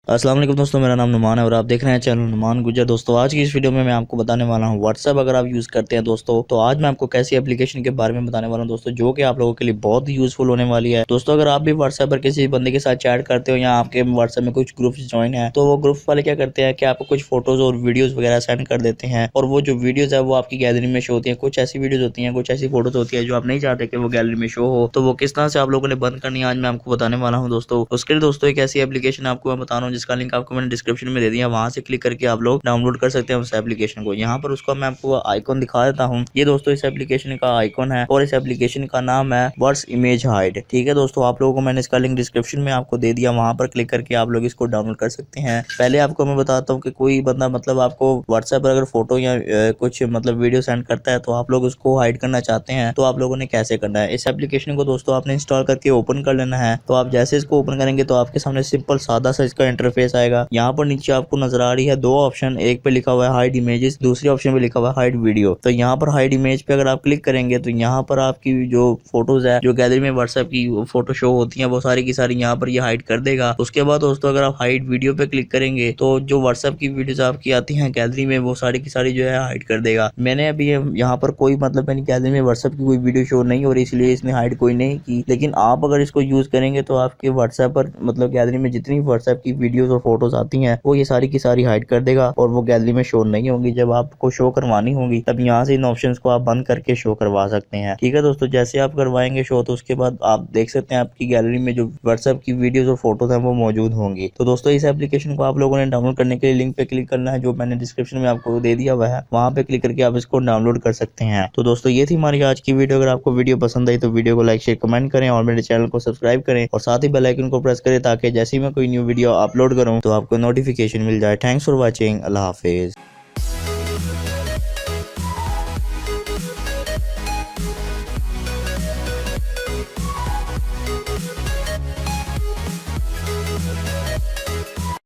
अस्सलाम वालेकुम दोस्तों, मेरा नाम नुमान है और आप देख रहे हैं चैनल नुमान गुजर। दोस्तों आज की इस वीडियो में मैं आपको बताने वाला हूं व्हाट्सएप अगर आप यूज़ करते हैं दोस्तों, तो आज मैं आपको कैसी एप्लीकेशन के बारे में बताने वाला हूं दोस्तों, जो कि आप लोगों के लिए बहुत ही यूजफुल होने वाली है। दोस्तों अगर आप भी व्हाट्सएप पर किसी बंदे के साथ चैट करते हो या आपके व्हाट्सएप में कुछ ग्रुप्स ज्वाइन है, तो वो ग्रुप वाले क्या करते हैं कि आपको कुछ फोटोज और वीडियोज वगैरह सेंड कर देते हैं, और वो जो वीडियोज है वो आपकी गैलरी में शो होती है। कुछ ऐसी वीडियोज होती है, कुछ ऐसी फोटोज होती है जो आप नहीं चाहते कि वो गैलरी में शो हो, तो वो किस तरह से आप लोगों ने बंद करनी है आज मैं आपको बताने वाला हूँ दोस्तों। उसके लिए दोस्तों एक ऐसी एप्लीकेशन आपको मैं बता रहा हूँ जिसका लिंक आपको मैंने डिस्क्रिप्शन में दे दिया, वहां से क्लिक करके आप लोग डाउनलोड कर सकते हैं उस एप्लीकेशन को। यहाँ पर उसका मैं आपको आइकॉन दिखा देता हूँ। ये दोस्तों इस एप्लीकेशन का आइकॉन है और इस एप्लीकेशन का नाम है व्हाट्स इमेज हाइड। ठीक है दोस्तों, आप लोगों को मैंने इसका लिंक डिस्क्रिप्शन में आपको दे दिया, वहां पर क्लिक करके आप लोग इसको डाउनलोड कर सकते हैं। पहले आपको मैं बताता हूँ कि कोई बंदा मतलब आपको व्हाट्सएप पर अगर फोटो या कुछ मतलब वीडियो सेंड करता है, तो आप लोग उसको हाइड करना चाहते हैं, तो आप लोगों ने कैसे करना है। इस एप्लीकेशन को दोस्तों आपने इंस्टॉल करके ओपन कर लेना है। तो आप जैसे इसको ओपन करेंगे तो आपके सामने सिंपल सादा सा इसका इंटरफेस आएगा। यहाँ पर नीचे आपको नजर आ रही है दो ऑप्शन, एक पे लिखा हुआ है हाइड इमेजेस, दूसरी ऑप्शन पे लिखा हुआ है हाइड वीडियो। तो यहाँ पर हाइड इमेज पे अगर आप क्लिक करेंगे तो यहाँ पर आपकी जो फोटोज है, जो गैलरी में व्हाट्सएप की फोटो शो होती है, वो सारी की सारी यहाँ पर ये हाइड कर देगा। उसके बाद दोस्तों अगर आप हाइड वीडियो पे क्लिक करेंगे तो जो व्हाट्सएप की वीडियोज आपकी आती हैं गैलरी में, वो सारी की सारी जो है हाइड कर देगा। मैंने अभी यहाँ पर कोई मतलब मेरी गैलरी में व्हाट्सएप की कोई वीडियो शो नहीं हो रही, इसलिए इसने हाइड कोई नहीं की। लेकिन आप अगर इसको यूज करेंगे तो आपके व्हाट्सएप पर मतलब गैलरी में जितनी व्हाट्सएप की वीडियोज और फोटोज आती हैं, वो ये सारी की सारी हाइड कर देगा और वो गैलरी में शो नहीं होंगी। जब आपको शो करवानी होगी तब यहाँ से इन ऑप्शंस को आप बंद करके शो करवा सकते हैं। ठीक है दोस्तों, जैसे आप करवाएंगे शो तो उसके बाद आप देख सकते हैं आपकी गैलरी में जो व्हाट्सएप की वीडियोस और फोटोज हैं वो मौजूद होंगी। तो दोस्तों इस एप्लीकेशन को आप लोगों ने डाउनलोड करने के लिए लिंक पे क्लिक करना है, जो मैंने डिस्क्रिप्शन में आपको दे दिया हुआ है, वहां पे क्लिक करके आप इसको डाउनलोड कर सकते हैं। तो दोस्तों ये थी हमारी आज की वीडियो। अगर आपको वीडियो पसंद आई तो वीडियो को लाइक शेयर कमेंट करें और मेरे चैनल को सब्सक्राइब करें और साथ ही बेल आइकन को प्रेस करें, ताकि जैसे ही मैं कोई न्यू वीडियो अपलोड करूं तो आपको नोटिफिकेशन मिल जाए। Thanks for watching. Allah Hafiz.